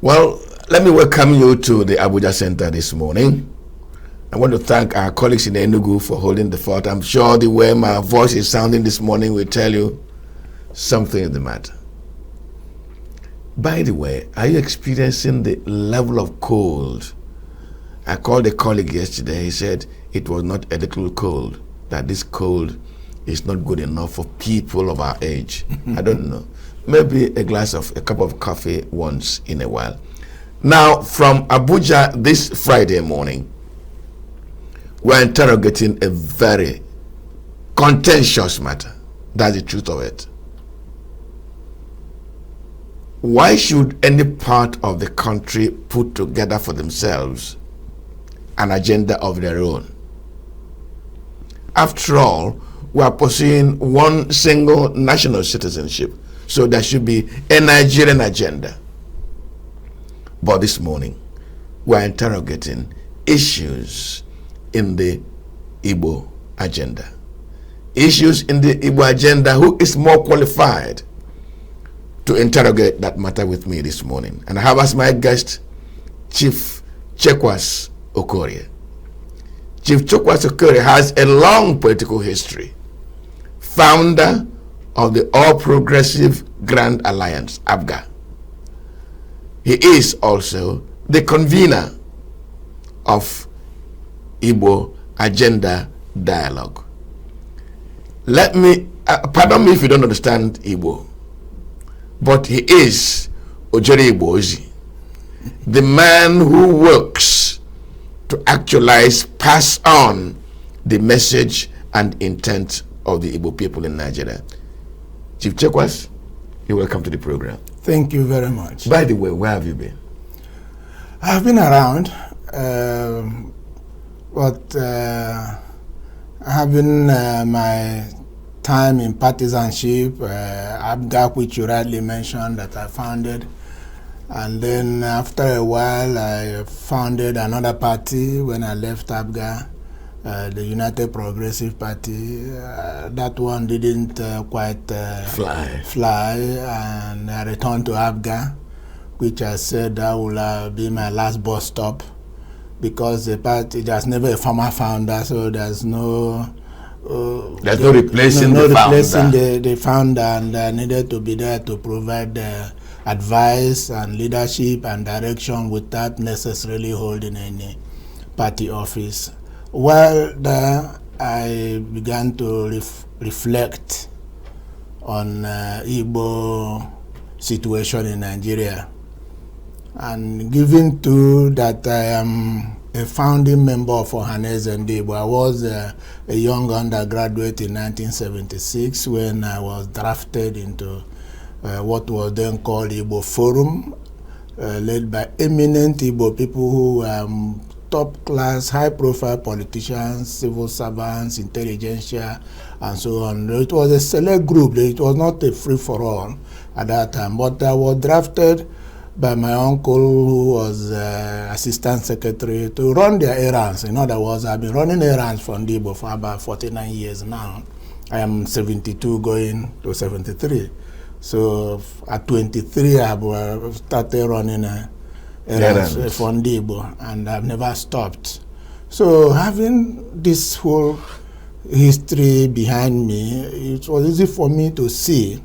Well, let me welcome you to the Abuja Center this morning. I want to thank our colleagues in Enugu for holding the fort. I'm sure the way my voice is sounding this morning will tell you something is the matter. By the way, are you experiencing the level of cold? I called a colleague yesterday. He said it was not a little cold, that this cold is not good enough for people of our age. I don't know. Maybe a cup of coffee once in a while. Now, from Abuja this Friday morning, we're interrogating a very contentious matter. That's the truth of it. Why should any part of the country put together for themselves an agenda of their own? After all, we are pursuing one single national citizenship, so there should be a Nigerian agenda. But this morning, we are interrogating issues in the Igbo agenda. Issues in the Igbo agenda. Who is more qualified to interrogate that matter with me this morning? And I have as my guest Chief Chekwas Okorie. Chief Chekwas Okorie has a long political history. Founder of the All Progressive Grand Alliance, APGA. He is also the convener of Igbo Agenda Dialogue. Let me, pardon me if you don't understand Igbo, but he is Ojeri Igbozi, the man who works to actualize, pass on the message and intent of the Igbo people in Nigeria. Chief Chekwas, you're welcome to the program. Thank you very much. By the way, where have you been? I've been around, but I have been my time in partisanship, APGA, which you rightly mentioned that I founded. And then after a while, I founded another party when I left APGA, the United Progressive Party. That one didn't quite fly, and I returned to APGA, which I said that will be my last bus stop, because the party, there's never a former founder, so there's no replacing the founder, and I needed to be there to provide advice and leadership and direction without necessarily holding any party office. While there, I began to reflect on Igbo situation in Nigeria. And given to that I am a founding member of Ohaneze and Igbo, I was a young undergraduate in 1976 when I was drafted into what was then called Igbo Forum, led by eminent Igbo people who top-class, high-profile politicians, civil servants, intelligentsia, and so on. It was a select group. It was not a free-for-all at that time. But I was drafted by my uncle, who was assistant secretary, to run their errands. In other words, I've been running errands for Igbo for about 49 years now. I am 72 going to 73. So at 23, I started running errands for Igbo, and I've never stopped. So having this whole history behind me, it was easy for me to see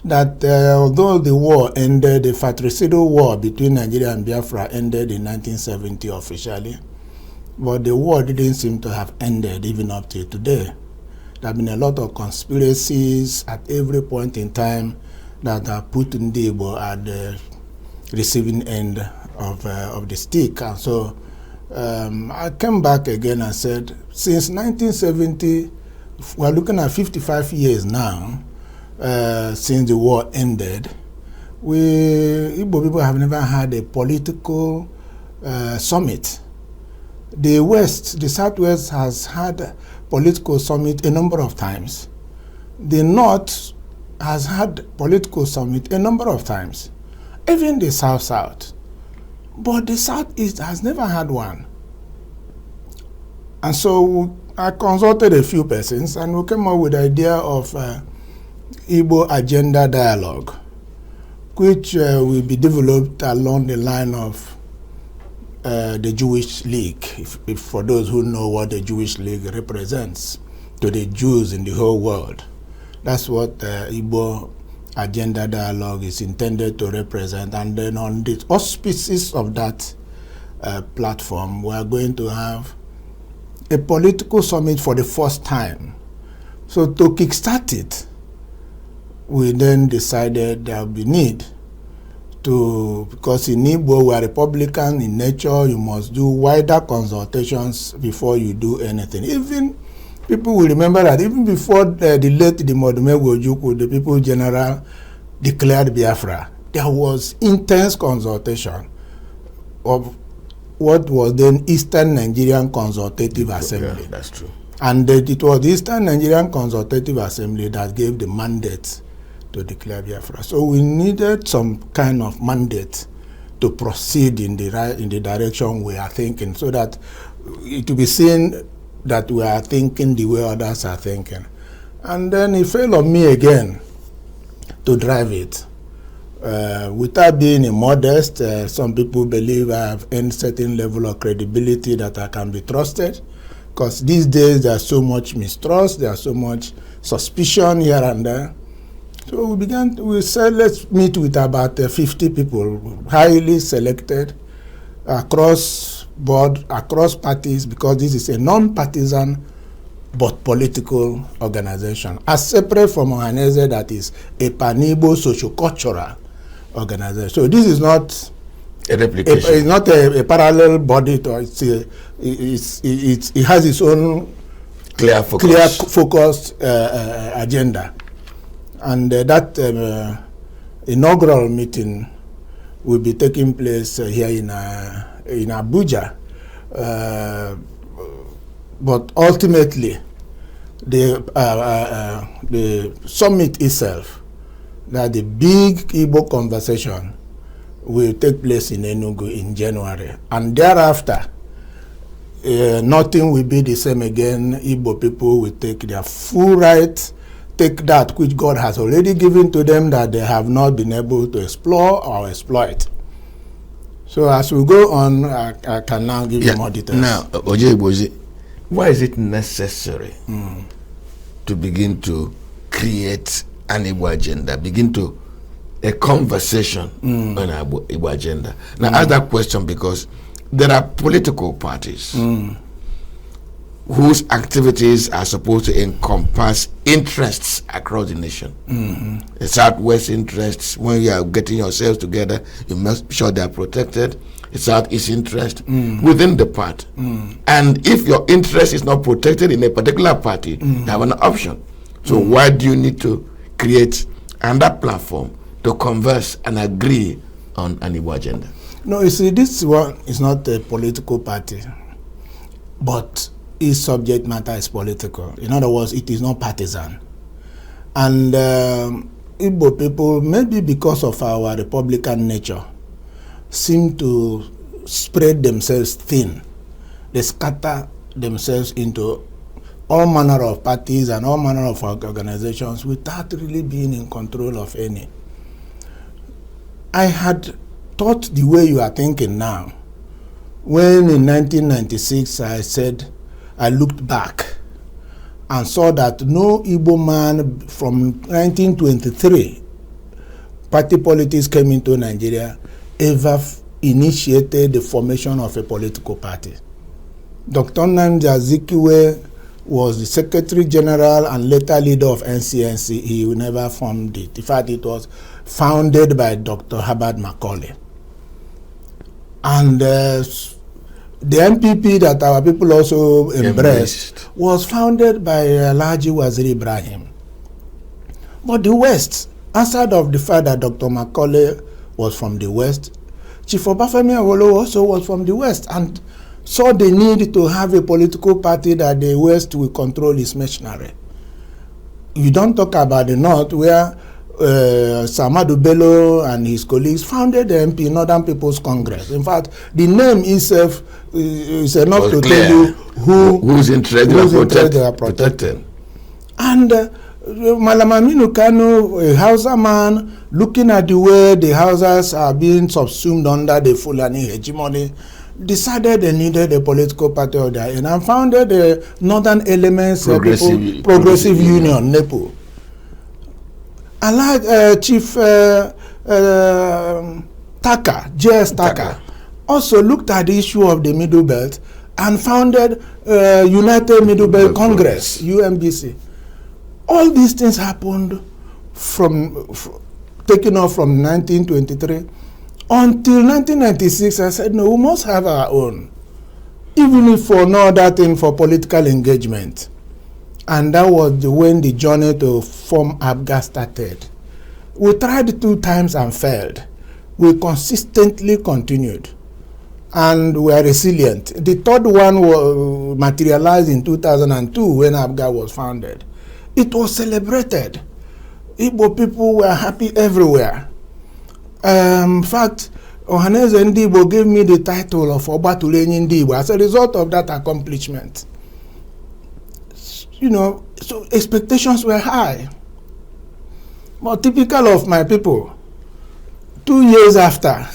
that although the war ended, the fratricidal war between Nigeria and Biafra ended in 1970 officially, but the war didn't seem to have ended even up till today. There have been a lot of conspiracies at every point in time that have put Igbo at the receiving end of the stick. And so I came back again and said, since 1970, we're looking at 55 years now since the war ended. Igbo people have never had a political summit. The West, the Southwest has had political summit a number of times. The North has had political summit a number of times. Even the South-South. But the Southeast has never had one. And so I consulted a few persons and we came up with the idea of Igbo Agenda Dialogue, which will be developed along the line of the Jewish League, if for those who know what the Jewish League represents to the Jews in the whole world. That's what the Igbo Agenda Dialogue is intended to represent. And then on the auspices of that platform, we are going to have a political summit for the first time. So to kickstart it, we then decided there will be need to, because in Igbo we are Republican in nature, you must do wider consultations before you do anything. Even people will remember that even before the late Modumewu Ojukwu, the People General declared Biafra, there was intense consultation of what was then Eastern Nigerian Consultative Assembly. Yeah, that's true. And it was the Eastern Nigerian Consultative Assembly that gave the mandate to declare Biafra. So we needed some kind of mandate to proceed in the direction we are thinking, so that it will be seen that we are thinking the way others are thinking. And then it fell on me again to drive it. Without being immodest, some people believe I have earned certain level of credibility that I can be trusted, because these days there's so much mistrust, there's so much suspicion here and there. So we said, let's meet with about 50 people, highly selected, across board, across parties, because this is a non-partisan but political organization, as separate from Ohaneze that is a pan-Igbo socio-cultural organization. So this is not a replication. It's not a parallel body. It has its own clear focused agenda. And that inaugural meeting will be taking place here in Abuja. But ultimately, the summit itself, that the big Igbo conversation, will take place in Enugu in January. And thereafter, nothing will be the same again. Igbo people will take their full right, take that which God has already given to them that they have not been able to explore or exploit. So as we go on, I can now give you more details. Now, Ojebozi, why is it necessary to begin to create an Igbo agenda, begin to a conversation on an Igbo agenda? Now, I ask that question because there are political parties whose activities are supposed to encompass interests across the nation. The Southwest interests, when you are getting yourselves together, you must be sure they are protected. The Southeast interest within the party. And if your interest is not protected in a particular party, you have an option. So why do you need to create another platform to converse and agree on an Igbo agenda? No, you see, this one is not a political party, but its subject matter is political. In other words, it is not partisan. And Igbo people, maybe because of our Republican nature, seem to spread themselves thin. They scatter themselves into all manner of parties and all manner of organizations without really being in control of any. I had thought the way you are thinking now, when in 1996 I said, I looked back and saw that no Igbo man from 1923, party politics came into Nigeria, ever initiated the formation of a political party. Dr. Nnamdi Azikiwe was the Secretary General and later leader of NCNC. He never formed it. In fact, it was founded by Dr. Herbert Macaulay. And the MPP that our people also embraced was founded by Alhaji Waziri Ibrahim. But the West, outside of the fact that Dr. Macaulay was from the West, Chief Obafemi Awolowo also was from the West and saw the need to have a political party that the West will control its machinery. You don't talk about the North, where Samadu Bello and his colleagues founded the MP, Northern People's Congress. In fact, the name itself is enough to tell you whose interests are protected. And Malam Aminu Kano, a Hausa man, looking at the way the Hausas are being subsumed under the Fulani hegemony, decided they needed a political party of their own and founded the Northern Elements Progressive Union, NEPO. Chief Taka, J.S. Taka, also looked at the issue of the Middle Belt and founded United Middle Belt Congress, UMBC. All these things happened taking off from 1923 until 1996. I said, no, we must have our own, even if for no other thing, for political engagement. And that was when the journey to form ABGA started. We tried 2 times and failed. We consistently continued, and we are resilient. The third one was materialized in 2002 when ABGA was founded. It was celebrated. Igbo people were happy everywhere. In fact, Ohaneze Ndigbo gave me the title of Obatulenyi Ndigbo as a result of that accomplishment. You know, so expectations were high. But typical of my people, 2 years after,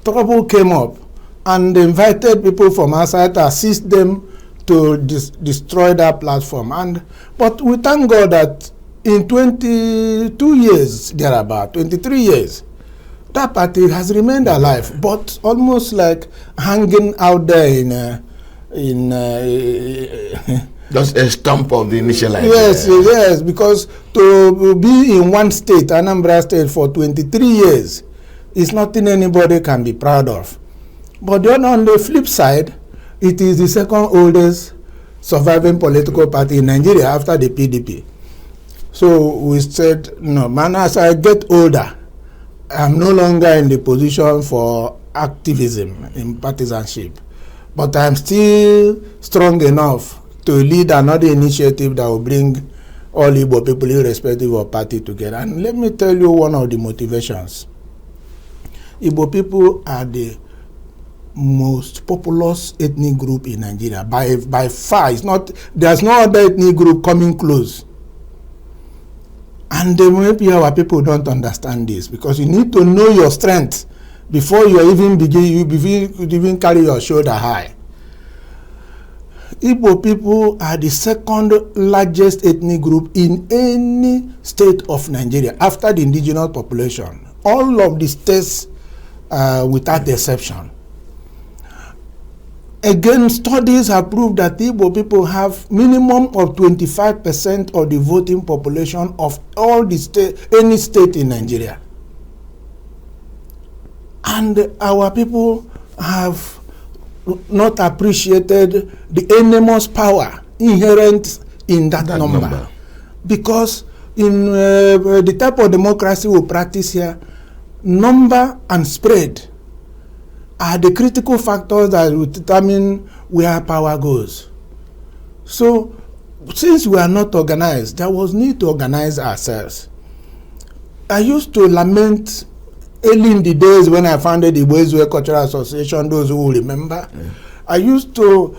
trouble came up and they invited people from outside to assist them to destroy that platform. But we thank God that in 22 years, thereabout, 23 years, that party has remained alive, but almost like hanging out there in just a stump of the initial idea. Yes, because to be in one state, Anambra State, for 23 years is nothing anybody can be proud of. But then on the flip side, it is the second oldest surviving political party in Nigeria after the PDP. So we said, no, man, as I get older, I'm no longer in the position for activism in partisanship. But I'm still strong enough to lead another initiative that will bring all Igbo people, irrespective of party, together. And let me tell you one of the motivations. Igbo people are the most populous ethnic group in Nigeria by far. There's no other ethnic group coming close. And maybe our people don't understand this, because you need to know your strength before you even carry your shoulder high. Igbo people are the second largest ethnic group in any state of Nigeria after the indigenous population. All of the states without exception. Again, studies have proved that Igbo people have minimum of 25% of the voting population of all the any state in Nigeria. And our people have not appreciated the enormous power inherent in that number. Because in the type of democracy we practice here, number and spread are the critical factors that will determine where power goes. So, since we are not organized, there was need to organize ourselves. I used to lament early in the days when I founded the Igbo Cultural Association, those who will remember. Yeah. I used to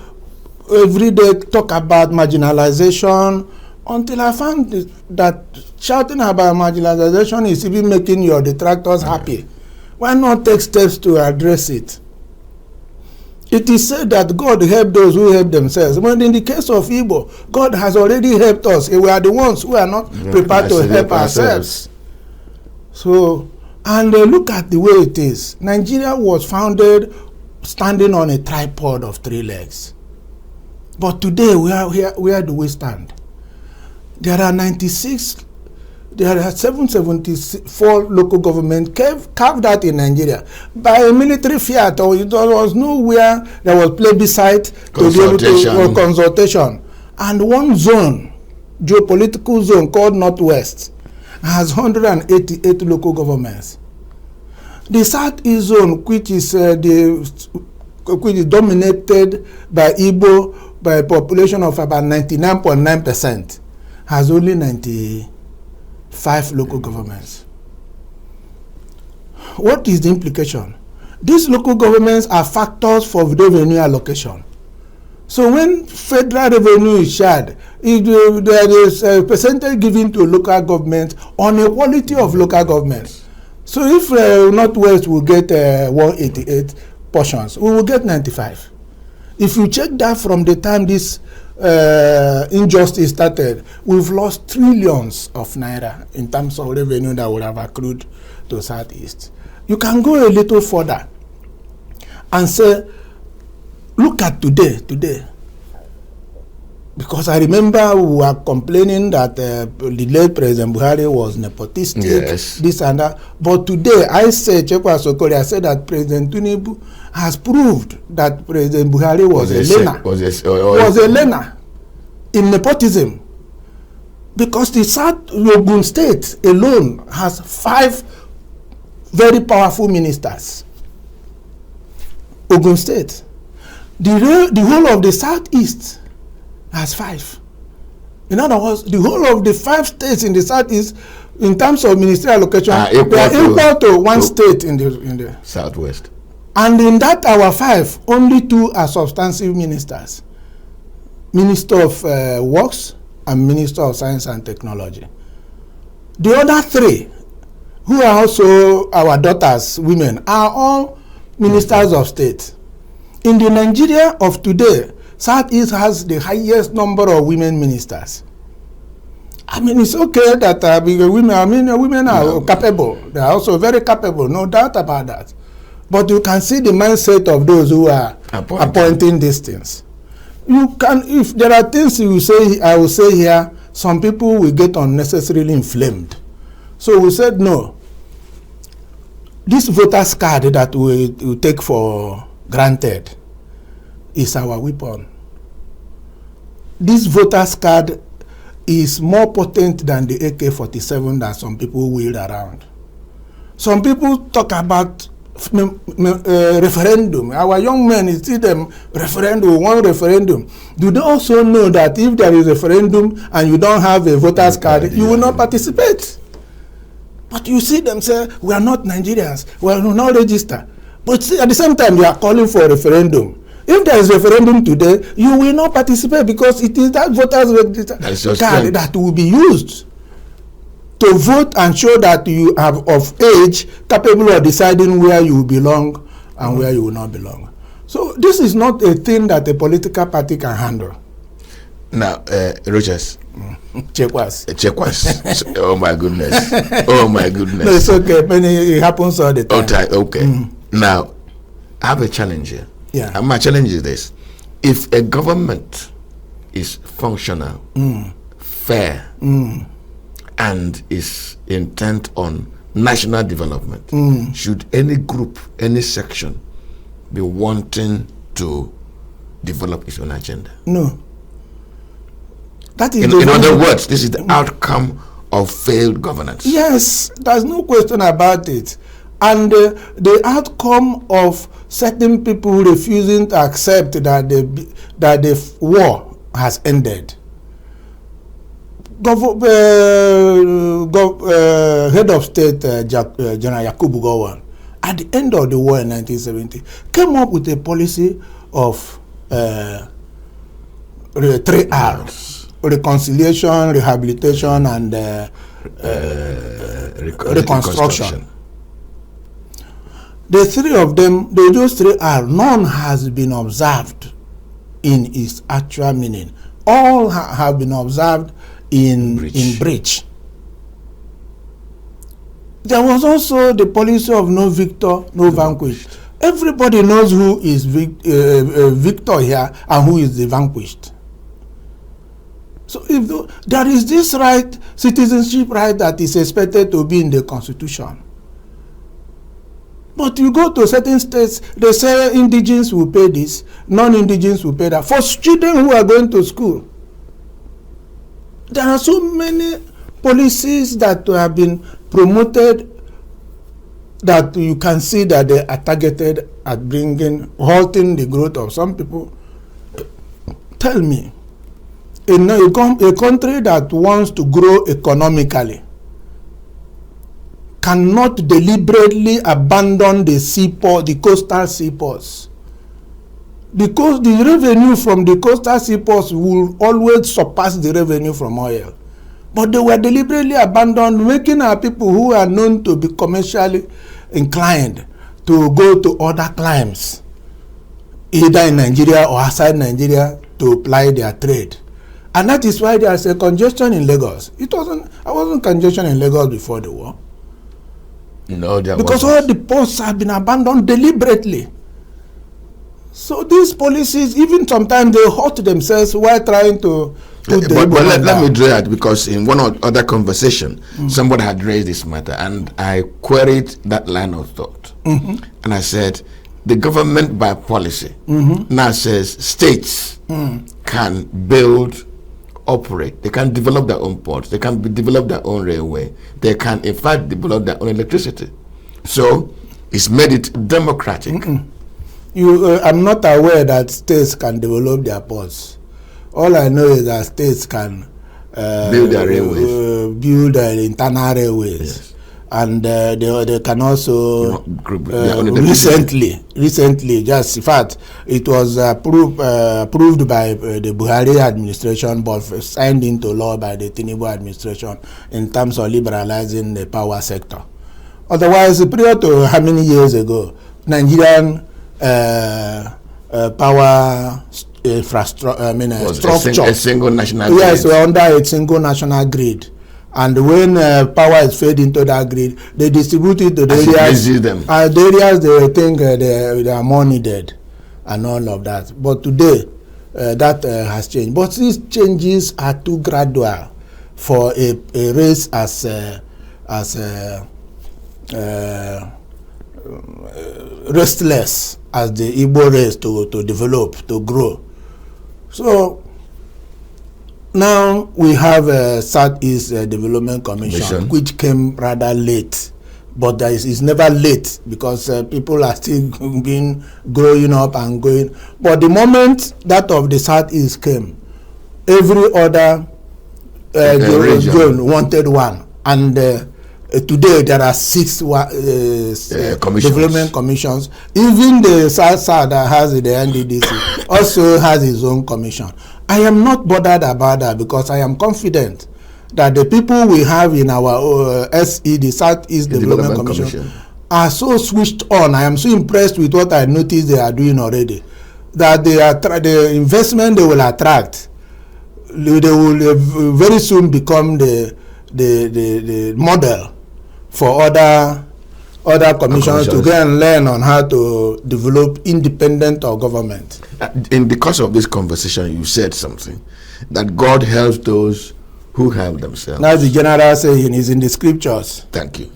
every day talk about marginalization until I found that shouting about marginalization is even making your detractors happy. Why not take steps to address it? It is said that God helped those who help themselves. But in the case of Igbo, God has already helped us. We are the ones who are not prepared to help ourselves. So, and look at the way it is. Nigeria was founded standing on a tripod of 3 legs. But today, where do we stand? There are 774 local governments carved out in Nigeria by a military fiat. There was nowhere there was plebiscite to be able to consultation. And one zone, geopolitical zone called Northwest, has 188 local governments. The Southeast zone, which is dominated by Igbo by a population of about 99.9%, has only 95 local governments. What is the implication? These local governments are factors for revenue allocation. So when federal revenue is shared, There is a percentage given to local government on a quality of local government. So if Northwest will get 188 portions, we will get 95. If you check that from the time this injustice started, we've lost trillions of naira in terms of revenue that would have accrued to Southeast. You can go a little further and say, look at today. Because I remember we were complaining that the late President Buhari was nepotistic, yes, this and that. But today, I say, Chekwas Okorie, I said that President Tinubu has proved that President Buhari was a learner in nepotism. Because the South Ogun State alone has 5 very powerful ministers. Ogun State. The whole of the Southeast has 5. In other words, the whole of the 5 states in the Southeast, in terms of ministerial allocation, they are equal to one state in the Southwest. And in that our 5, only 2 are substantive ministers: Minister of Works and Minister of Science and Technology. The other 3, who are also our daughters, women, are all ministers of state. In the Nigeria of today, Southeast has the highest number of women ministers. I mean, it's okay that women are capable. They are also very capable, no doubt about that. But you can see the mindset of those who are appointing these things. You can, if there are things you say, I will say here, some people will get unnecessarily inflamed. So we said no. This voters card that we take for granted is our weapon. This voters card is more potent than the AK-47 that some people wield around. Some people talk about referendum. Our young men, you see them, one referendum. Do they also know that if there is a referendum and you don't have a voters card, you will not participate? But you see them say, we are not Nigerians, we will not register. But see, at the same time, they are calling for a referendum. If there is a referendum today, you will not participate because it is that voters register card that will be used to vote and show that you are of age, capable of deciding where you belong and where you will not belong. So this is not a thing that a political party can handle. Now, Rogers. Chekwas. Oh my goodness. Oh my goodness. No, it's okay. It happens all the time. Okay. Now, I have a challenge here. Yeah. And my challenge is this: if a government is functional, fair, and is intent on national development, should any group, any section be wanting to develop its own agenda? No. That is in other words, this is the outcome of failed governance. Yes, there's no question about it. And the outcome of certain people refusing to accept that the war has ended. Head of State General Yakubu Gowon, at the end of the war in 1970, came up with a policy of 3 R's: reconciliation, rehabilitation, and reconstruction. The 3 of them, those 3 R's, none has been observed in its actual meaning. All have been observed in breach. There was also the policy of no victor, no vanquished. Everybody knows who is victor here and who is the vanquished. So if there is this right, citizenship right, that is expected to be in the Constitution. But you go to certain states, they say indigenes will pay this, non-indigenes will pay that. For children who are going to school, there are so many policies that have been promoted that you can see that they are targeted at halting the growth of some people. Tell me, a country that wants to grow economically cannot deliberately abandon the seaport, the coastal seaports. because the revenue from the coastal seaports will always surpass the revenue from oil. But they were deliberately abandoned, making our people who are known to be commercially inclined to go to other climes, either in Nigeria or outside Nigeria, to ply their trade. And that is why there is a congestion in Lagos. I wasn't congestion in Lagos before the war. No, there because wasn't. all the ports have been abandoned deliberately. So these policies, even sometimes they hurt themselves while trying to put the but let me draw it, because in one or other conversation, somebody had raised this matter, and I queried that line of thought. And I said, the government by policy now says states can build, operate, they can develop their own ports, they can develop their own railway, they can in fact develop their own electricity. So it's made it democratic. I'm not aware that states can develop their ports. All I know is that states can build their railways, build their internal railways. Yes. And they can also recently, just in fact, it was approved by the Buhari administration, but signed into law by the Tinubu administration in terms of liberalizing the power sector. Otherwise, prior to how many years ago, Nigerian power infrastructure, structure. A single national grid. Yes, we're under a single national grid. And when power is fed into that grid, they distribute it to the areas. The areas they think they are more needed, and all of that. But today, that has changed. But these changes are too gradual for a race as restless as the Igbo race to develop, to grow. So now we have a Southeast Development Commission, which came rather late, but it's never late, because people are still growing up and going. But the moment that of the Southeast came, every other zone wanted one, and today there are 6 development commissions. Even the South that has the NDDC also has its own commission. I am not bothered about that, because I am confident that the people we have in our SE, the Southeast Development Commission, are so switched on. I am so impressed with what I noticed they are doing already, that the investment they will attract, they will very soon become the model for other commissions to go and learn on how to develop independent of government. In the course of this conversation, you said something, that God helps those who help themselves. That's the general saying, is in the scriptures. Thank you.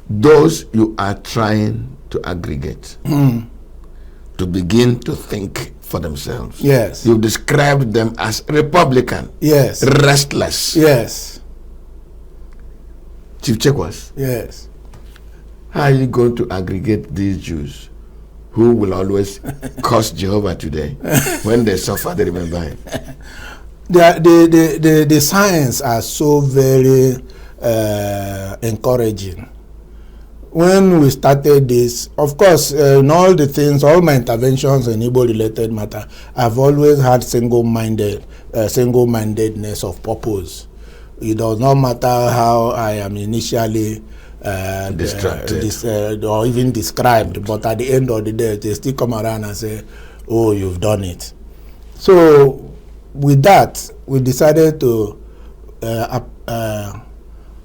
Those you are trying to aggregate, to begin to think for themselves. Yes. You described them as Republican. Yes. Restless. Yes. Chief Chekwas. Yes. How are you going to aggregate these Jews who will always curse Jehovah today? When they suffer, they remember him. The signs are so very encouraging. When we started this, of course, in all the things, all my interventions in Igbo-related matter, I've always had single-mindedness of purpose. It does not matter how I am initially distracted or even described, but at the end of the day, they still come around and say, "Oh, you've done it." So, with that, we decided to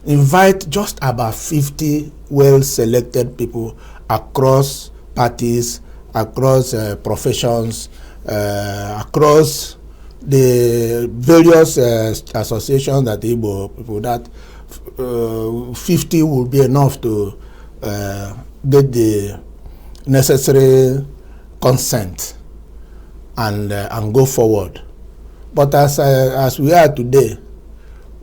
invite just about 50 well-selected people across parties, across professions, across the various associations that Igbo people, that 50 will be enough to get the necessary consent and go forward. But as we are today,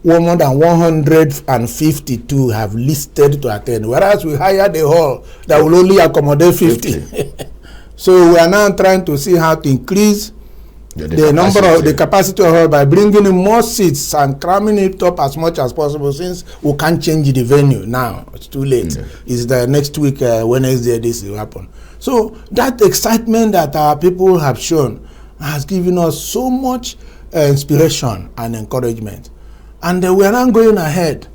more than 152 have listed to attend, whereas we hired a hall that will only accommodate 50. So we are now trying to see how to increase the number of the capacity of hall by bringing in more seats and cramming it up as much as possible, since we can't change the venue now. It's too late. It's the next week, Wednesday, this will happen. So that excitement that our people have shown has given us so much inspiration and encouragement. And we are now going ahead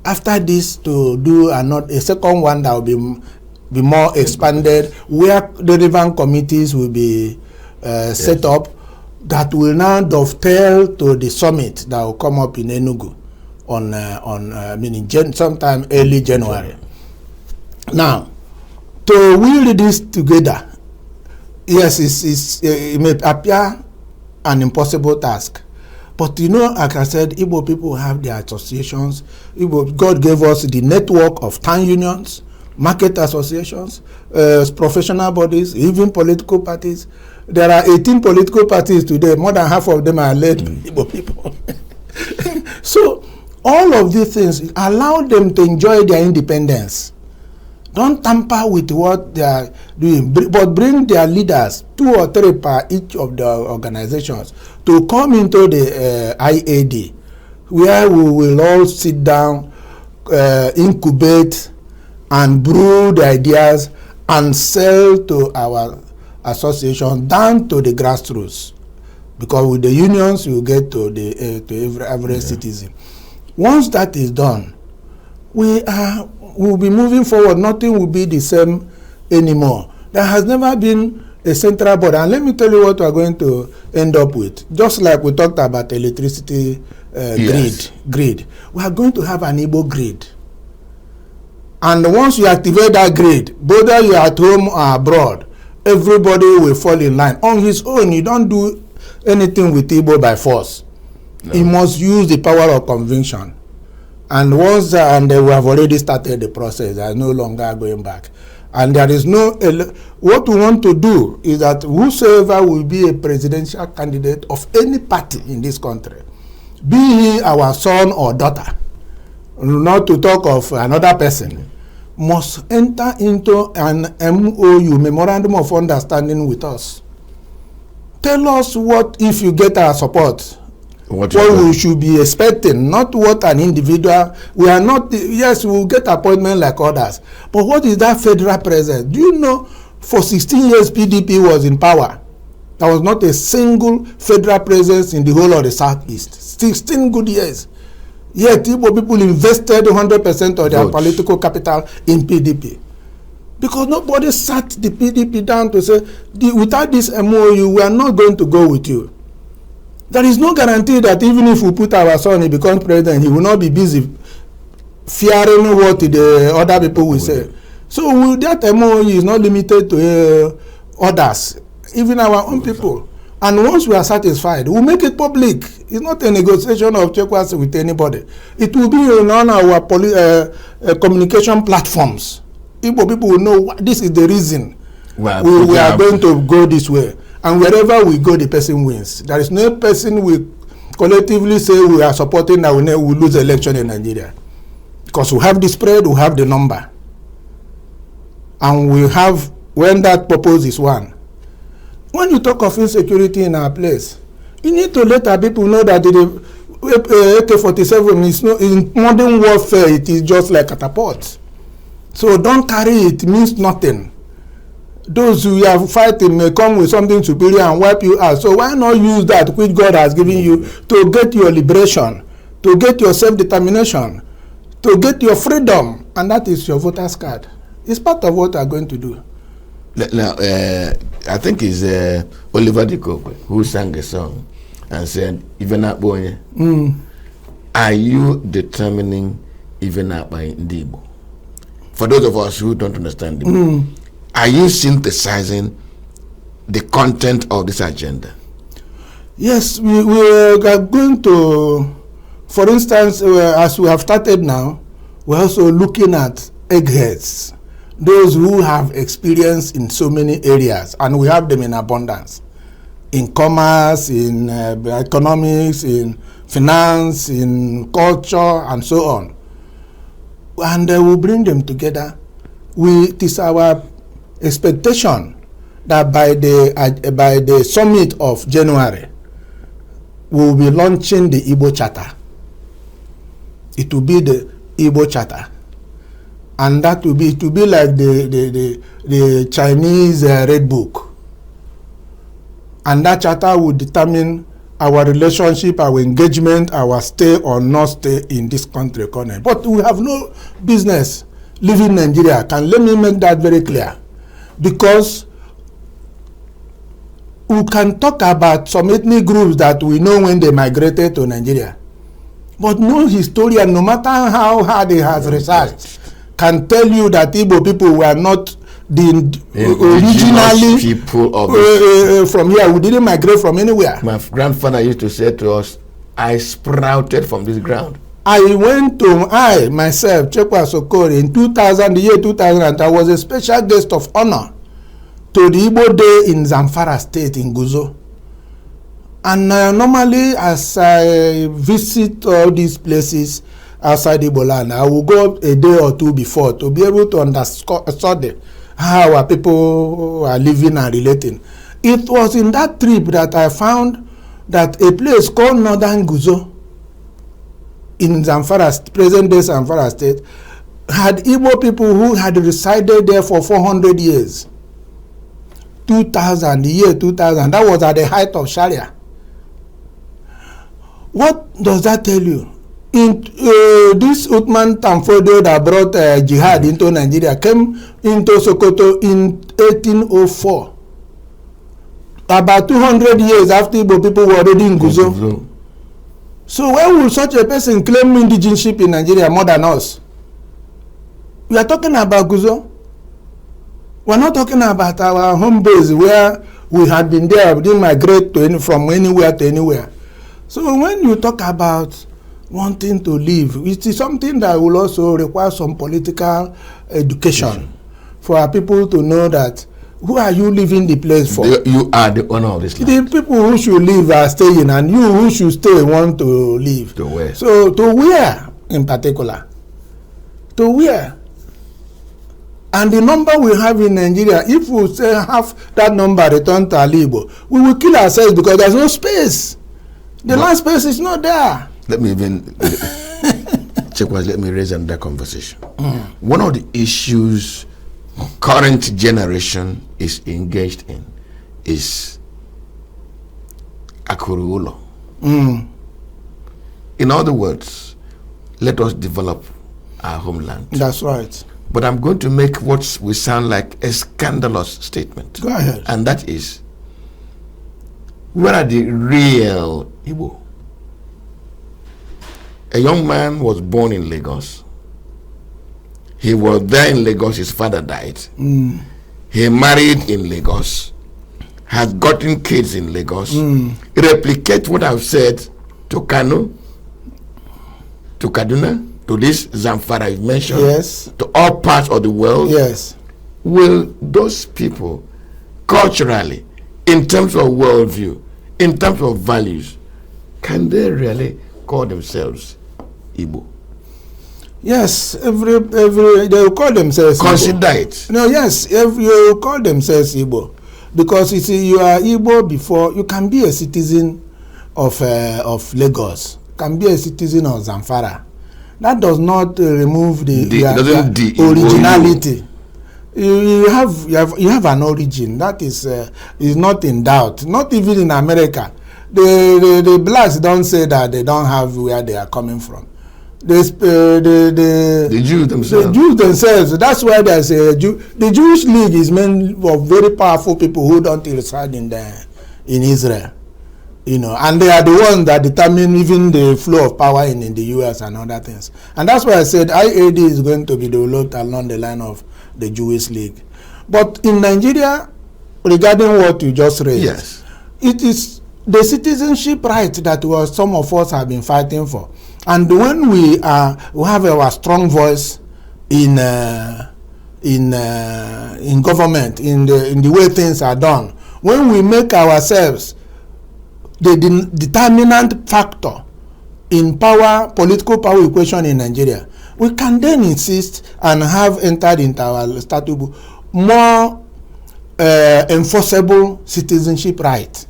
after this to do a second one that will be more expanded, where the relevant committees will be set up that will now dovetail to the summit that will come up in Enugu sometime early January. Now, to wield this together, yes, it may appear an impossible task. But like I said, Igbo people have their associations. God gave us the network of town unions, market associations, professional bodies, even political parties. There are 18 political parties today. More than half of them are led by Igbo people. So all of these things allow them to enjoy their independence. Don't tamper with what they are doing, but bring their leaders, 2 or 3 per each of the organizations, to come into the IAD, where we will all sit down, incubate, and brew the ideas and sell to our association down to the grassroots. Because with the unions, you get to every citizen. Once that is done, we'll be moving forward. Nothing will be the same anymore. There has never been a central board. And let me tell you what we're going to end up with. Just like we talked about electricity grid. We are going to have an Igbo grid. And once you activate that grid, whether you're at home or abroad, everybody will fall in line. On his own, you don't do anything with Igbo by force. No. He must use the power of conviction. And once we have already started the process, there is no longer going back. And there is what we want to do is that whosoever will be a presidential candidate of any party in this country, be he our son or daughter, not to talk of another person, must enter into an MOU, Memorandum of Understanding, with us. Tell us what, if you get our support, what we should be expecting, not what an individual. We are not, yes, we will get appointment like others, but what is that federal presence? Do you know, for 16 years PDP was in power, there was not a single federal presence in the whole of the Southeast. 16 good years. Yet Igbo people invested 100% of their political capital in PDP. Because nobody sat the PDP down to say, without this MOU, we are not going to go with you. There is no guarantee that even if we put our son, he becomes president, he will not be busy fearing what the other people will say. So that MOU is not limited to others, even our own people. And once we are satisfied, we'll make it public. It's not a negotiation of Chekwas with anybody. It will be on our communication platforms. Igbo people will know this is the reason we are going to go this way. And wherever we go, the person wins. There is no person we collectively say we are supporting that we will lose the election in Nigeria. Because we have the spread, we have the number. And we have, when that purpose is one. When you talk of insecurity in our place, you need to let our people know that the AK-47 is no, in modern warfare, it is just like catapult. So don't carry it, it means nothing. Those who are fighting may come with something superior and wipe you out. So why not use that which God has given you to get your liberation, to get your self-determination, to get your freedom, and that is your voter's card. It's part of what we are going to do. Now, I think it's Oliver Dikokwe who sang a song and said, "Even at boy, are you determining even at by Igbo?" For those of us who don't understand Igbo, are you synthesizing the content of this agenda? Yes, we are going to, for instance, as we have started now, we're also looking at eggheads, those who have experience in so many areas, and we have them in abundance, in commerce, in economics, in finance, in culture, and so on. And we'll bring them together. It is our expectation that by the summit of January, we will be launching the Igbo Charter. It will be the Igbo Charter. and that will be like the Chinese Red Book, and that charter will determine our relationship, our engagement, our stay or not stay in this country economy. But we have no business leaving Nigeria. Let me make that very clear, because we can talk about some ethnic groups that we know when they migrated to Nigeria, but no historian, no matter how hard he has researched, can tell you that Igbo people were not originally people of from here. We didn't migrate from anywhere. My grandfather used to say to us, I sprouted from this ground. I went to myself, Chekwas Okorie, in 2000, the year 2000, I was a special guest of honor to the Igbo Day in Zamfara State in Guzo. And normally, as I visit all these places outside Igbo land, I will go a day or two before to be able to understand how our people are living and relating. It was in that trip that I found that a place called Northern Guzo in Zamfara, present-day Zamfara State, had Igbo people who had resided there for 400 years. 2000, the year 2000, that was at the height of Sharia. What does that tell you? In this Uthman Tamfodo that brought jihad into Nigeria came into Sokoto in 1804. About 200 years after Igbo people were already in Guzo. So why would such a person claim indigenship in Nigeria more than us? We are talking about Guzo. We are not talking about our home base where we had been there, we didn't migrate from anywhere to anywhere. So when you talk about wanting to live, it is something that will also require some political education for our people to know that who are you leaving the place for? You are the owner of this land. The people who should live are staying, and you who should stay want to live. To where? So to where in particular? To where? And the number we have in Nigeria, if we say half that number return to Igbo, we will kill ourselves because there's no space. The land space is not there. Let me even Chekwas, let me raise another conversation. One of the issues current generation is engaged in is Akoruolo. In other words, let us develop our homeland. That's right. But I'm going to make what will sound like a scandalous statement. Go ahead. And that is, where are the real Igbo? A young man was born in Lagos. He was there in Lagos, his father died. He married in Lagos, has gotten kids in Lagos. Replicate what I've said to Kano, to Kaduna, to this Zamfara you mentioned, yes, to all parts of the world. Yes. Will those people, culturally, in terms of worldview, in terms of values, can they really call themselves Igbo? Yes, every they will call themselves Consider Igbo. it. No, yes, you will call themselves Igbo, because you see, you are Igbo before you can be a citizen of Lagos, can be a citizen of Zamfara. That does not remove the originality. You have an origin that is not in doubt. Not even in America, the blacks don't say that they don't have where they are coming from. The Jews themselves. The Jews themselves. That's why there's a the Jewish League is made of very powerful people who don't reside in Israel, and they are the ones that determine even the flow of power in the U.S. and other things. And that's why I said IAD is going to be developed along the line of the Jewish League. But in Nigeria, regarding what you just raised, yes, it is the citizenship right that some of us have been fighting for. And when we have our strong voice in government, in the way things are done, when we make ourselves the determinant factor in political power equation in Nigeria, we can then insist and have entered into our statute more enforceable citizenship right,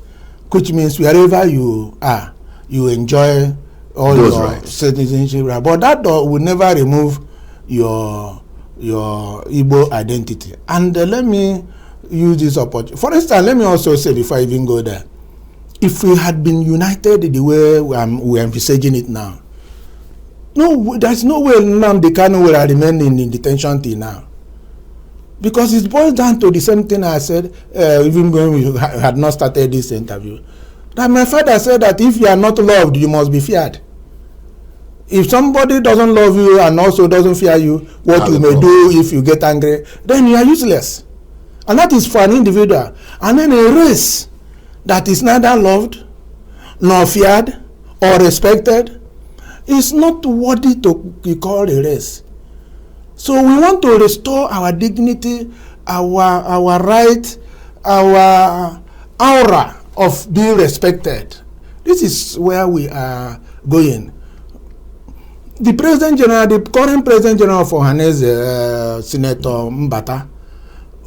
which means wherever you are, you enjoy all those your rights. citizenship right. But that will never remove your your Igbo identity. And let me use this opportunity. For instance, let me also say before I even go there, if we had been united the way we are envisaging it now, no, there's no way Nnamdi Kanu will remain in detention till now. Because it boils down to the same thing I said, even when we had not started this interview. That my father said that if you are not loved, you must be feared. If somebody doesn't love you and also doesn't fear you, what you may do if you get angry, then you are useless. And that is for an individual. And then a race that is neither loved, nor feared, or respected, is not worthy to be called a race. So we want to restore our dignity, our right, our aura of being respected. This is where we are going. The President General, the current President General of Ohanese, Senator Mbata,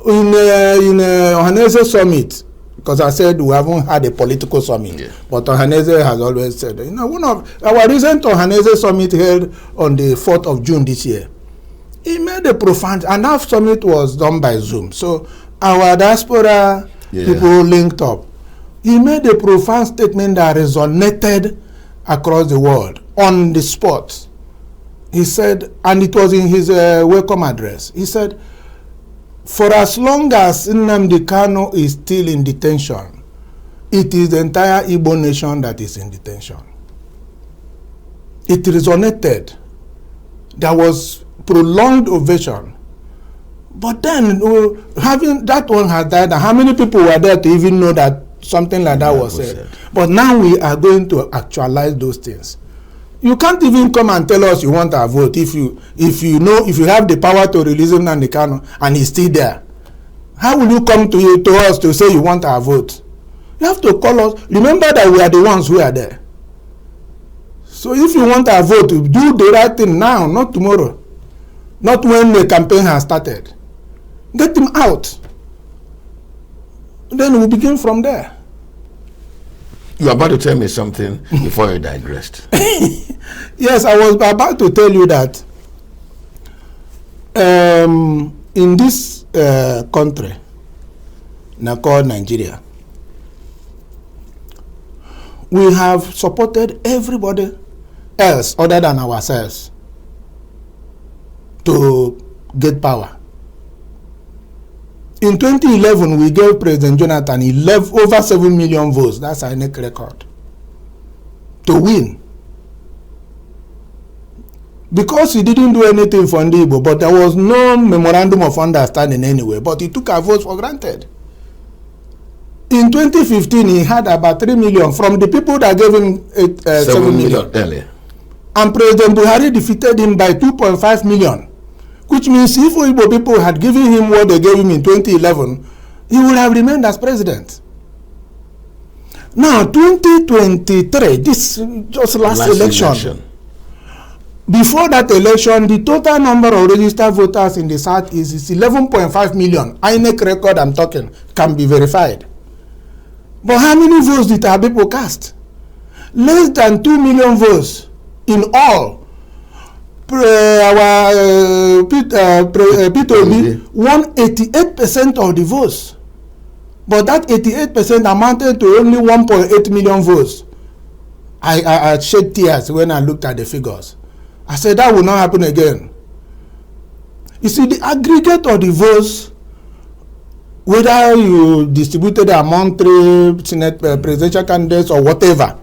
in Ohanese summit, because I said we haven't had a political summit, but Ohanese has always said, one of our recent Ohanese summit held on the 4th of June this year, he made a profound, and that summit was done by Zoom. So our diaspora people linked up. He made a profound statement that resonated across the world on the spot. He said, and it was in his welcome address, he said, for as long as Nnamdi Kanu is still in detention, it is the entire Igbo nation that is in detention. It resonated. There was prolonged ovation. But then, having that one has died, and how many people were there to even know that something like that was said? But now we are going to actualize those things. You can't even come and tell us you want our vote if you have the power to release Nnamdi Kanu and he's still there. How will you come to us to say you want our vote? You have to call us. Remember that we are the ones who are there. So if you want our vote, do the right thing now, not tomorrow. Not when the campaign has started. Get him out. Then we'll begin from there. You are about to tell me something before you digressed. Yes, I was about to tell you that in this country, now called Nigeria, we have supported everybody else other than ourselves to get power. In 2011, we gave President Jonathan over 7 million votes. That's our next record. To win. Because he didn't do anything for Igbo, but there was no memorandum of understanding anyway, but he took our votes for granted. In 2015, he had about 3 million from the people that gave him 7 million. Earlier. And President Buhari defeated him by 2.5 million. Which means if Igbo people had given him what they gave him in 2011, he would have remained as president. Now, 2023, this just last election. Before that election, the total number of registered voters in the South is 11.5 million. INEC record I'm talking can be verified. But how many votes did our people cast? Less than 2 million votes in all. Peter Obi won 88% of the votes. But that 88% amounted to only 1.8 million votes. I shed tears when I looked at the figures. I said that will not happen again. You see, the aggregate of the votes, whether you distributed among 3 Senate presidential candidates or whatever,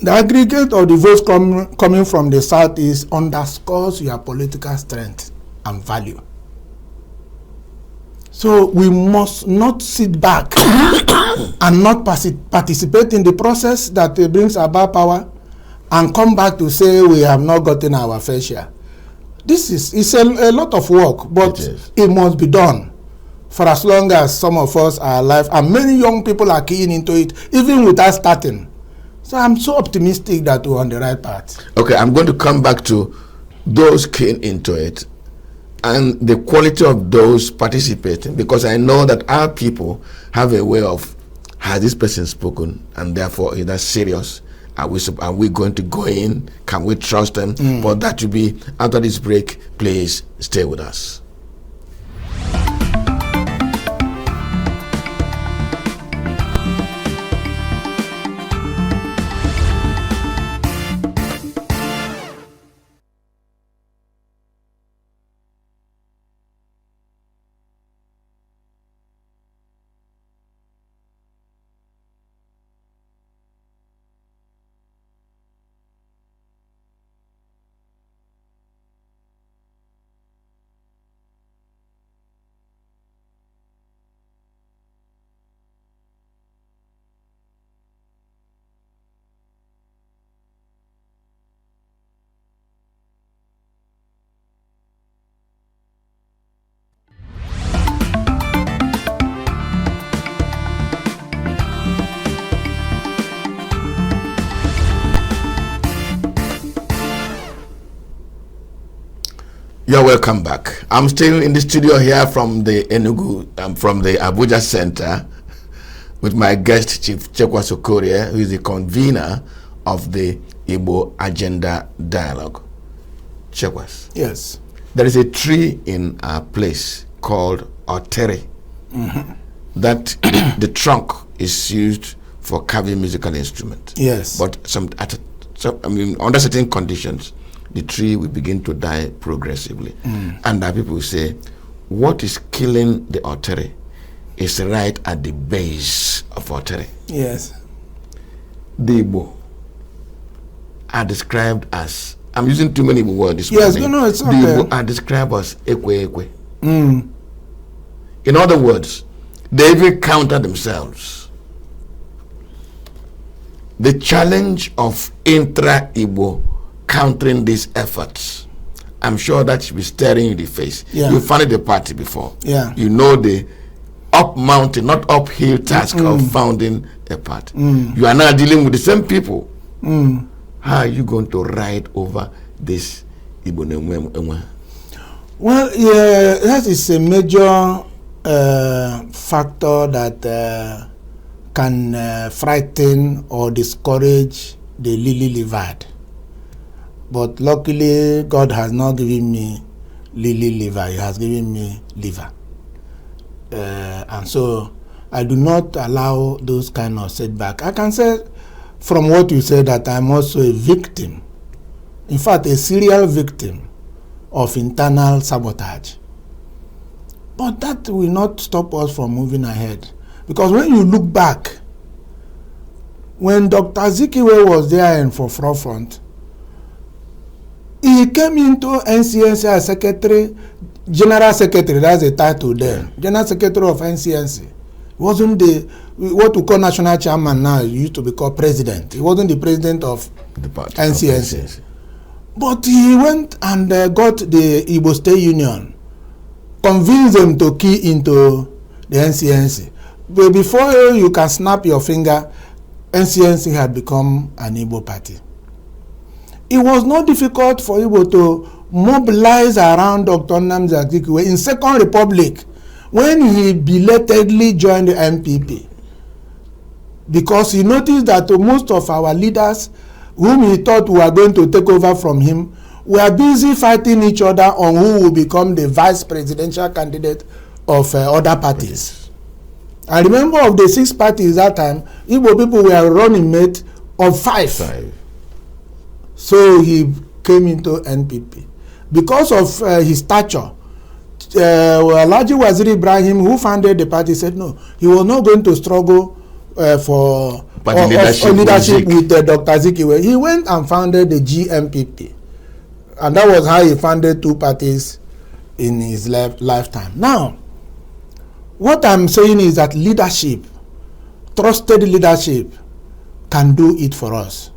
the aggregate of the votes coming from the South is underscores your political strength and value. So we must not sit back and not participate in the process that brings about power and come back to say we have not gotten our fair share. It's a lot of work, but it must be done for as long as some of us are alive, and many young people are keying into it, even without starting. So I'm so optimistic that we're on the right path. Okay, I'm going to come back to those keen into it and the quality of those participating, because I know that our people have a way of, has this person spoken, and therefore is that serious Are we going to go in? Can we trust them? But that will be after this break. Please stay with us. You're welcome back. I'm still in the studio here from the Enugu, from the Abuja Center, with my guest, Chief Chekwas Okorie, who is the convener of the Igbo Agenda Dialogue. Chekwas. Yes. There is a tree in our place called Okorie. That the trunk is used for carving musical instruments. Yes. But under certain conditions, the tree will begin to die progressively. And that people say, what is killing the Okorie is right at the base of Okorie. Yes. The Igbo are described as, I'm using too many words this morning. Yes, no, it's okay. The Igbo are described as ekwe. In other words, they even counter themselves. The challenge of intra-Igbo countering these efforts, I'm sure that should be staring you in the face. Yeah. You founded the party before. Yeah. You know the up mountain, not uphill task of founding a party. You are now dealing with the same people. How are you going to ride over this Igbo? Well, yeah, that is a major factor that can frighten or discourage the lily-livered. But luckily, God has not given me lily-liver. He has given me liver. And so I do not allow those kind of setback. I can say from what you said that I'm also a victim. In fact, a serial victim of internal sabotage. But that will not stop us from moving ahead. Because when you look back, when Dr. Zikiwe was there in for forefront, he came into NCNC as secretary, general secretary, that's the title there. General secretary of NCNC. Wasn't the, what we call national chairman now, he used to be called president. He wasn't the president of the party NCNC. But he went and got the Igbo State Union, convinced them to key into the NCNC. But before you can snap your finger, NCNC had become an Igbo party. It was not difficult for Igbo to mobilize around Dr. Nnamdi Azikiwe in Second Republic when he belatedly joined the MPP. Because he noticed that most of our leaders whom he thought were going to take over from him were busy fighting each other on who will become the vice presidential candidate of other parties. I remember of the 6 parties that time, Igbo people were running mate of 5. So he came into NPP. Because of his stature, Alhaji Waziri Ibrahim, who founded the party, said no, he was not going to struggle for leadership with Dr. Zikiwe. He went and founded the GMPP. And that was how he founded 2 parties in his lifetime. Now, what I'm saying is that leadership, trusted leadership, can do it for us.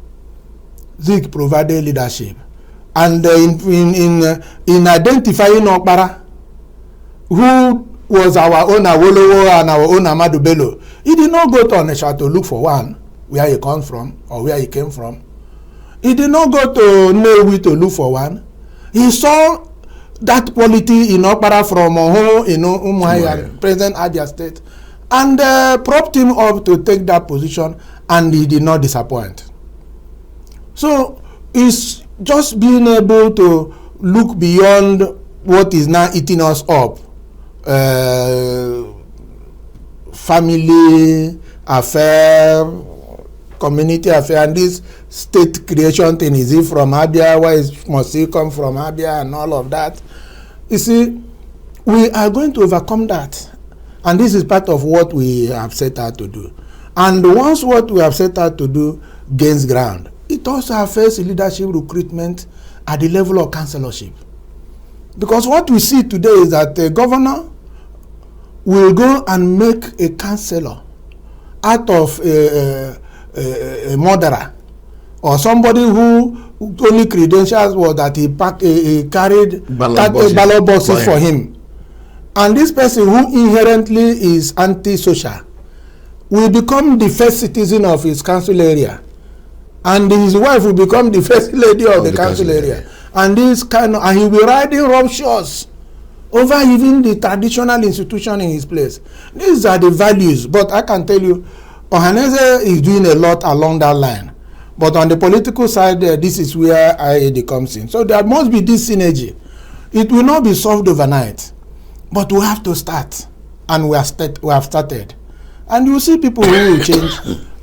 Zik provided leadership. And in identifying Okpara, who was our own Awolowo and our own Amadu Bello, he did not go to Onitsha to look for one, where he comes from or where he came from. He did not go to Nnewi to look for one. He saw that quality in Okpara from Oho in Umuahia, present Abia State, and propped him up to take that position, and he did not disappoint. So it's just being able to look beyond what is now eating us up. Family affair, community affair, and this state creation thing, is it from Abia, why must it come from Abia, and all of that. You see, we are going to overcome that, and this is part of what we have set out to do. And once what we have set out to do gains ground, it also affects leadership recruitment at the level of councillorship. Because what we see today is that a governor will go and make a councillor out of a murderer, or somebody who only credentials was that he carried ballot boxes for him. And this person who inherently is anti-social will become the first citizen of his council area, and his wife will become the first lady of the council area. And this and he'll be riding roughshod over even the traditional institution in his place. These are the values. But I can tell you, Ohaneze is doing a lot along that line. But on the political side, this is where IAD comes in. So there must be this synergy. It will not be solved overnight, but we have to start, and we have started. And you see people who will change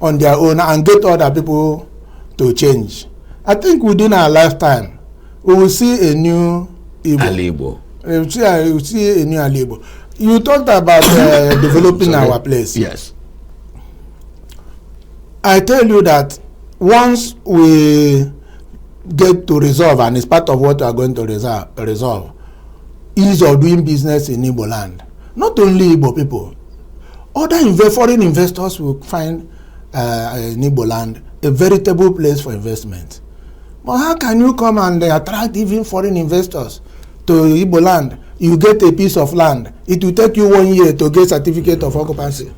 on their own and get other people to change. I think within our lifetime, we will see a new Igbo. We will see a new Igbo. You talked about developing our place. Yes. I tell you that once we get to resolve, and it's part of what we are going to resolve, ease of doing business in Igbo land. Not only Igbo people, other foreign investors will find in Igbo land a veritable place for investment. But how can you come and attract even foreign investors to Igbo land? You get a piece of land. It will take you 1 year to get certificate of occupancy.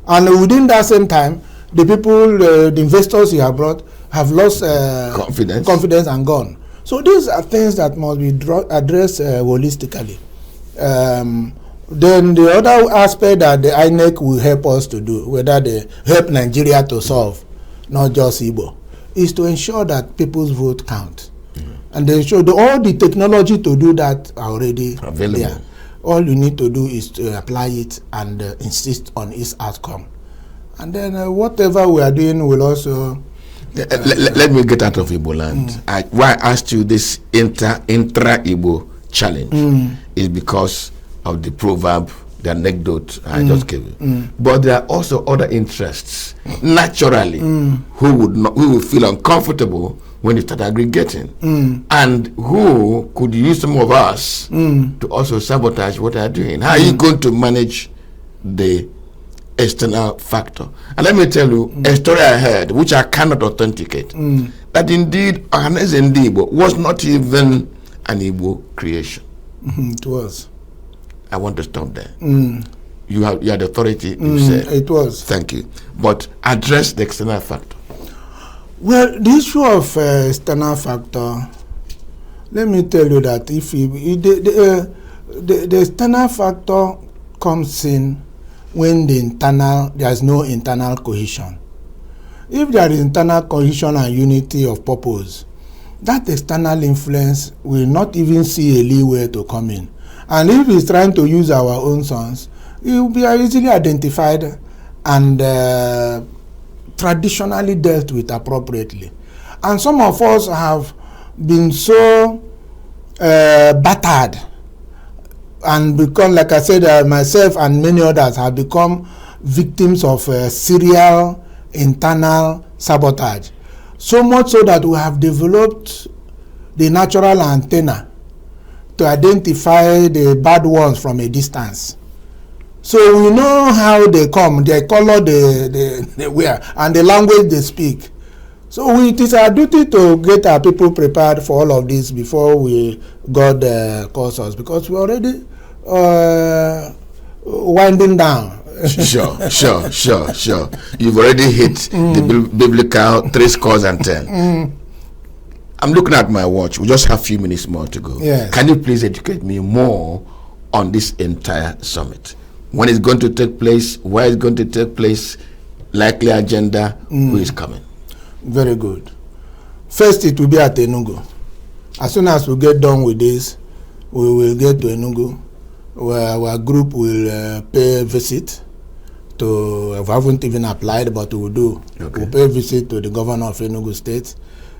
And within that same time, the people, the investors you have brought have lost confidence and gone. So these are things that must be addressed holistically. Then the other aspect that the INEC will help us to do, whether they help Nigeria to solve, not just Igbo, is to ensure that people's vote count. And they show all the technology to do that are already available. There. All you need to do is to apply it and insist on its outcome. And then whatever we are doing will also... Let me get out of Igbo land. Why I asked you this intra-Igbo challenge is because of the proverb, the anecdote I just gave you. But there are also other interests, naturally, who would feel uncomfortable when you start aggregating, and who could use some of us to also sabotage what they are doing. How are you going to manage the external factor? And let me tell you a story I heard, which I cannot authenticate, that indeed Ohaneze Igbo was not even an Igbo creation. It was. I want to stop there. You had authority, you said. It was. Thank you. But address the external factor. Well, the issue of external factor, let me tell you that if the external factor comes in when there is no internal cohesion. If there is internal cohesion and unity of purpose, that external influence will not even see a leeway to come in. And if he's trying to use our own sons, it will be easily identified and traditionally dealt with appropriately. And some of us have been so battered and become, like I said, myself and many others have become victims of serial internal sabotage. So much so that we have developed the natural antenna to identify the bad ones from a distance. So we know how they come, their color, they wear, and the language they speak. So it is our duty to get our people prepared for all of this before God calls us, because we're already winding down. Sure. You've already hit the biblical 10. I'm looking at my watch. We just have a few minutes more to go. Yes. Can you please educate me more on this entire summit? When it's going to take place, where it's going to take place, likely agenda, who is coming? Very good. First, it will be at Enugu. As soon as we get done with this, we will get to Enugu, where our group will pay a visit to, we haven't even applied, but we will do. Okay. We'll pay a visit to the governor of Enugu State,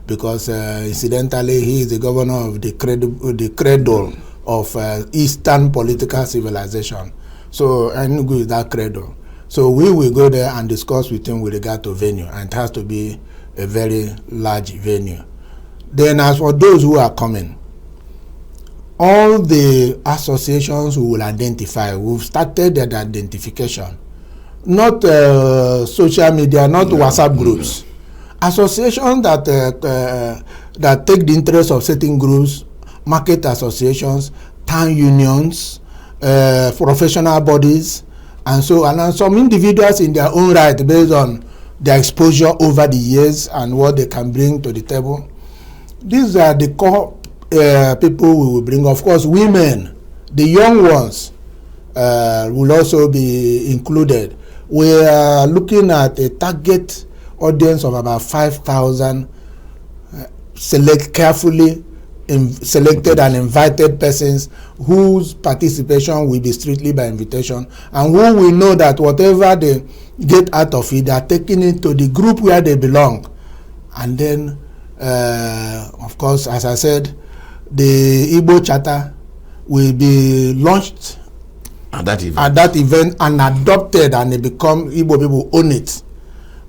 because incidentally, he is the governor of the cradle of Eastern political civilization. So Enugu is that cradle. So we will go there and discuss with him with regard to venue, and it has to be a very large venue. Then as for those who are coming, all the associations we will identify, we've started that identification. Not social media, not WhatsApp groups. Associations that take the interest of certain groups, market associations, town unions, professional bodies, and so on, and some individuals in their own right based on their exposure over the years and what they can bring to the table. These are the core people we will bring. Of course, women, the young ones, will also be included. We are looking at a target audience of about 5,000 carefully selected and invited persons whose participation will be strictly by invitation, and who will know that whatever they get out of it, they are taking it to the group where they belong. And then, of course, as I said, the Igbo charter will be launched at that event and adopted, and it become Igbo people own it.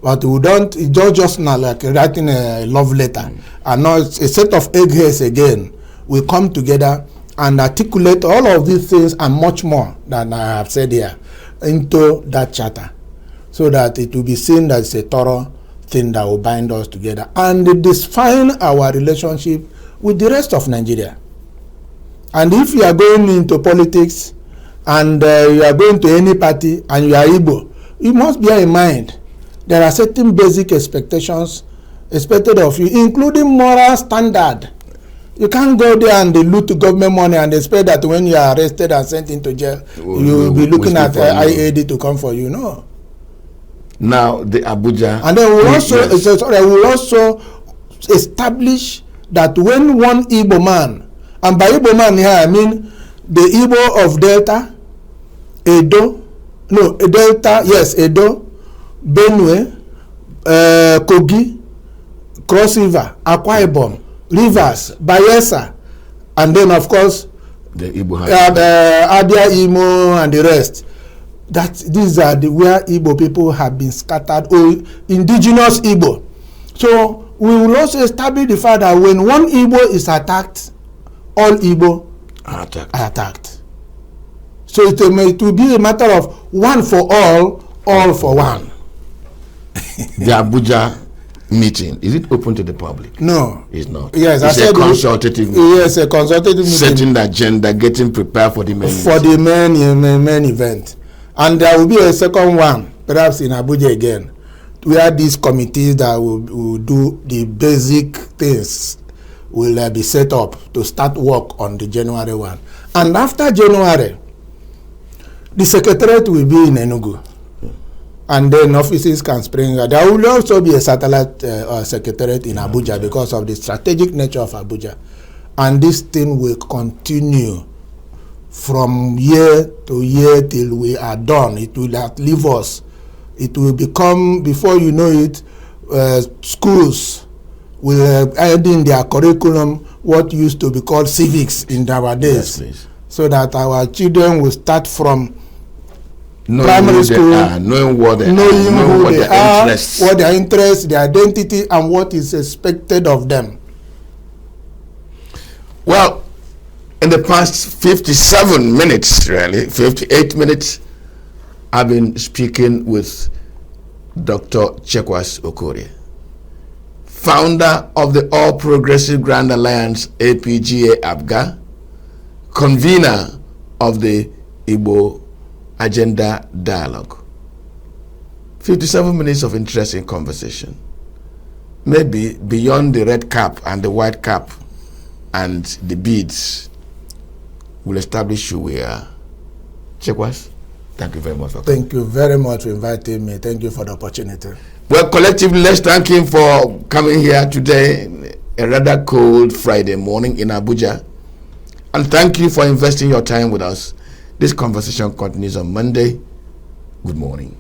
But we don't, it's just not like writing a love letter. And now it's a set of eggheads again. We come together and articulate all of these things and much more than I have said here into that charter, so that it will be seen as a thorough thing that will bind us together and define our relationship with the rest of Nigeria. And if you are going into politics and you are going to any party and you are Igbo, you must bear in mind there are certain basic expectations expected of you, including moral standard. You can't go there and they loot government money and expect that when you are arrested and sent into jail, you will be looking at IAD to come for you. No. Now the Abuja. And then we will also establish that when one Igbo man, and by Igbo man here I mean the Igbo of Delta, Edo, Benue, Kogi, Cross River, Akwa Ibom, Rivers, Bayelsa, and then of course the Igbo Abia, Imo, and the rest. That these are the where Igbo people have been scattered, or indigenous Igbo. So we will also establish the fact that when one Igbo is attacked, all Igbo are attacked. So it will be a matter of one for all for one. The Abuja meeting, is it open to the public? No, it's not. Yes, it's a consultative meeting. Yes, a consultative meeting. Setting the agenda, getting prepared for the main main event. And there will be a second one, perhaps in Abuja again, where these committees that will do the basic things will be set up to start work on the January 1. And after January, the secretariat will be in Enugu. And then offices can spring. There will also be a satellite secretariat in Abuja because of the strategic nature of Abuja. And this thing will continue from year to year till we are done. It will outlive us. It will become, before you know it, schools will add in their curriculum what used to be called civics in our days. Yes, so that our children will start from primary school, knowing what they are, what their interests, their identity, and what is expected of them. Well, in the past 57 minutes, really, 58 minutes, I've been speaking with Dr. Chekwas Okorie, founder of the All Progressive Grand Alliance, APGA ABGA, convener of the Igbo Agenda Dialogue. 57 minutes of interesting conversation. Maybe beyond the red cap and the white cap and the beads, will establish who we are. Chekwas, Thank you very much for coming. Thank you very much for inviting me. Thank you for the opportunity. Well, collectively, let's thank him for coming here today, a rather cold Friday morning in Abuja. And thank you for investing your time with us. This conversation continues on Monday. Good morning.